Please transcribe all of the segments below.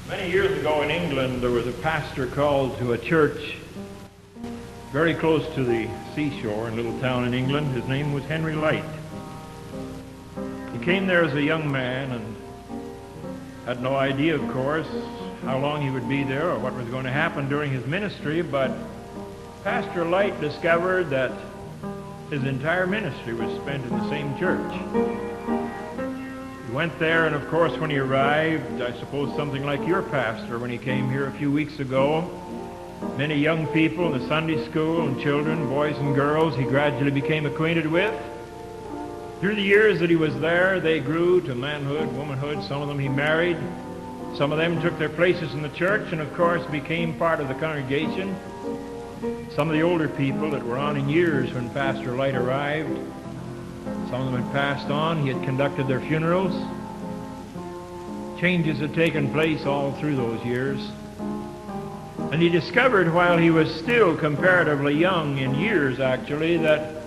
Many years ago in England, there was a pastor called to a church very close to the seashore in a little town in England. His name was Henry Light. He came there as a young man and had no idea, of course, how long he would be there or what was going to happen during his ministry, but Pastor Light discovered that his entire ministry was spent in the same church. He went there, and of course when he arrived, I suppose something like your pastor when he came here a few weeks ago, many young people in the Sunday school and children, boys and girls, he gradually became acquainted with. Through the years that he was there, they grew to manhood, womanhood. Some of them he married. Some of them took their places in the church and, of course, became part of the congregation. Some of the older people that were on in years when Pastor Light arrived, some of them had passed on. He had conducted their funerals. Changes had taken place all through those years. And he discovered while he was still comparatively young in years, actually, that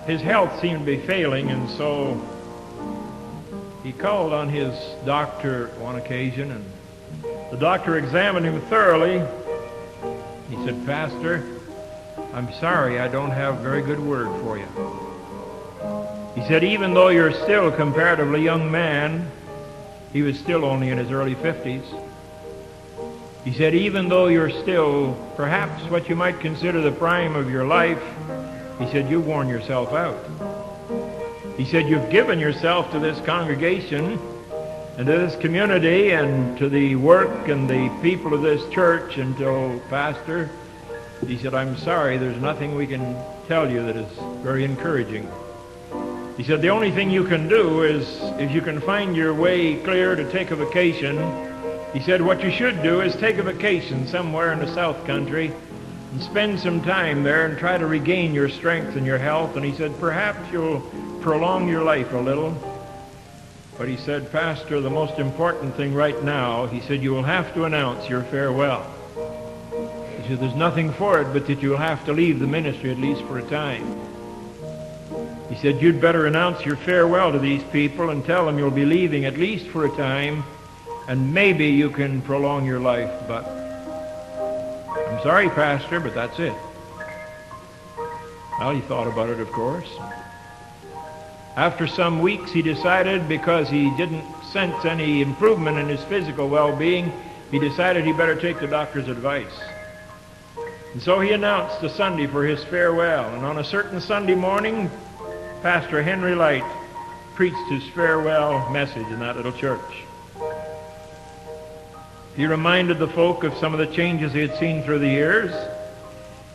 his health seemed to be failing, and so he called on his doctor one occasion, and the doctor examined him thoroughly. He said, "Pastor, I'm sorry, I don't have a very good word for you." He said, "Even though you're still a comparatively young man," he was still only in his early 50s, he said, "even though you're still perhaps what you might consider the prime of your life," he said, "you've worn yourself out." He said, "You've given yourself to this congregation and to this community and to the work and the people of this church until Pastor," he said, "I'm sorry, there's nothing we can tell you that is very encouraging." He said, "The only thing you can do is, if you can find your way clear to take a vacation," he said, "what you should do is take a vacation somewhere in the South Country and spend some time there and try to regain your strength and your health." And he said, "Perhaps you'll prolong your life a little." But he said, "Pastor, the most important thing right now," he said, "you will have to announce your farewell." He said, "There's nothing for it but that you'll have to leave the ministry at least for a time." He said, "You'd better announce your farewell to these people and tell them you'll be leaving at least for a time, and maybe you can prolong your life, but I'm sorry, Pastor, but that's it." Well, he thought about it, of course. After some weeks, he decided, because he didn't sense any improvement in his physical well-being, he decided he better take the doctor's advice. And so he announced a Sunday for his farewell, and on a certain Sunday morning, Pastor Henry Light preached his farewell message in that little church. He reminded the folk of some of the changes he had seen through the years.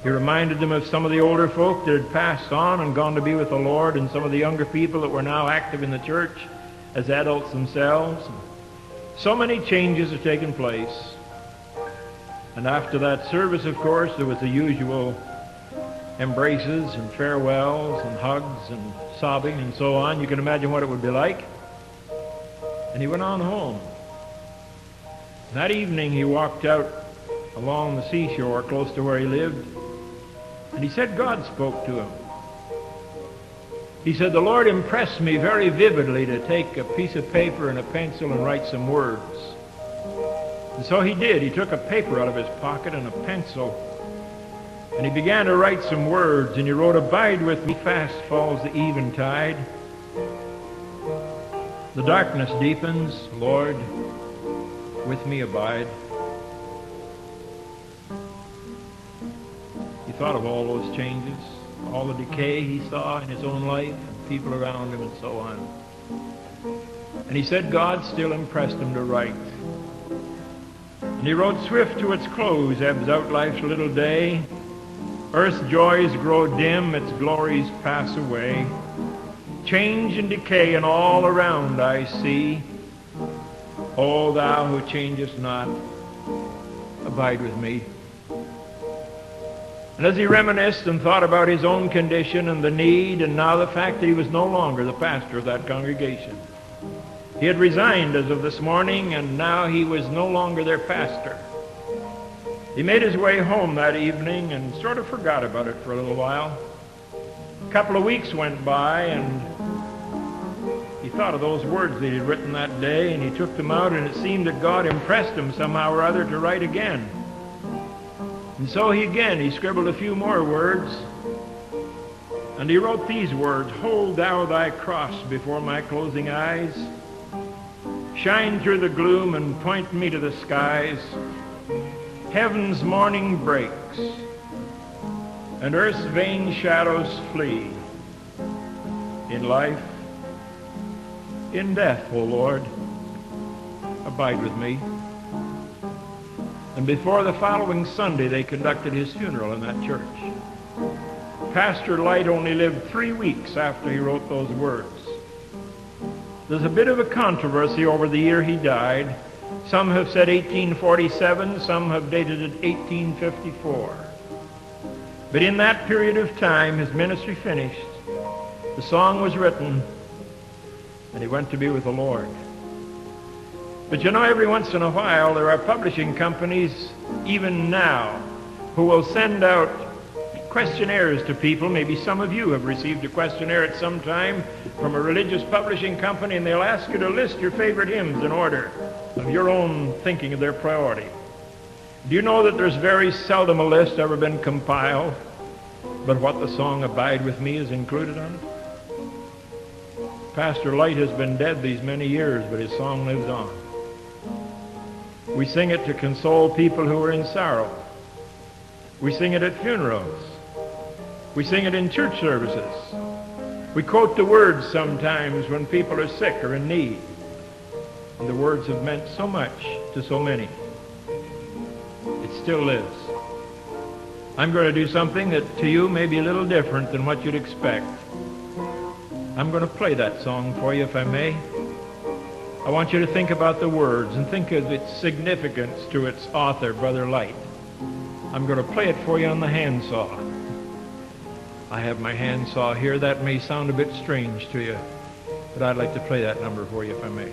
He reminded them of some of the older folk that had passed on and gone to be with the Lord, and some of the younger people that were now active in the church as adults themselves. So many changes had taken place. And after that service, of course, there was the usual embraces and farewells and hugs and sobbing and so on. You can imagine what it would be like. And he went on home. That evening he walked out along the seashore close to where he lived, and he said God spoke to him. He said, "The Lord impressed me very vividly to take a piece of paper and a pencil and write some words." And so he did. He took a paper out of his pocket and a pencil, and he began to write some words, and he wrote, "Abide with me, fast falls the eventide. The darkness deepens, Lord, with me abide." He thought of all those changes, all the decay he saw in his own life, and people around him and so on. And he said God still impressed him to write. And he wrote, "Swift to its close ebbs out life's little day. Earth's joys grow dim, its glories pass away. Change and decay and all around I see. O thou who changest not, abide with me." And as he reminisced and thought about his own condition and the need, and now the fact that he was no longer the pastor of that congregation. He had resigned as of this morning, and now he was no longer their pastor. He made his way home that evening and sort of forgot about it for a little while. A couple of weeks went by, and he thought of those words that he'd written that day, and he took them out, and it seemed that God impressed him somehow or other to write again. And so he scribbled a few more words, and he wrote these words: "Hold thou thy cross before my closing eyes, shine through the gloom and point me to the skies. Heaven's morning breaks, and earth's vain shadows flee. In life, in death, O Lord, abide with me." And before the following Sunday, they conducted his funeral in that church. Pastor Light only lived 3 weeks after he wrote those words. There's a bit of a controversy over the year he died. Some have said 1847, some have dated it 1854. But in that period of time, his ministry finished, the song was written, and he went to be with the Lord. But you know, every once in a while, there are publishing companies, even now, who will send out questionnaires to people. Maybe some of you have received a questionnaire at some time from a religious publishing company, and they'll ask you to list your favorite hymns in order of your own thinking of their priority. Do you know that there's very seldom a list ever been compiled, but what the song "Abide With Me" is included on it? Pastor Light has been dead these many years, but his song lives on. We sing it to console people who are in sorrow. We sing it at funerals. We sing it in church services. We quote the words sometimes when people are sick or in need. And the words have meant so much to so many. It still lives. I'm going to do something that to you may be a little different than what you'd expect. I'm going to play that song for you, if I may. I want you to think about the words and think of its significance to its author, Brother Light. I'm going to play it for you on the handsaw. I have my handsaw here. That may sound a bit strange to you, but I'd like to play that number for you, if I may.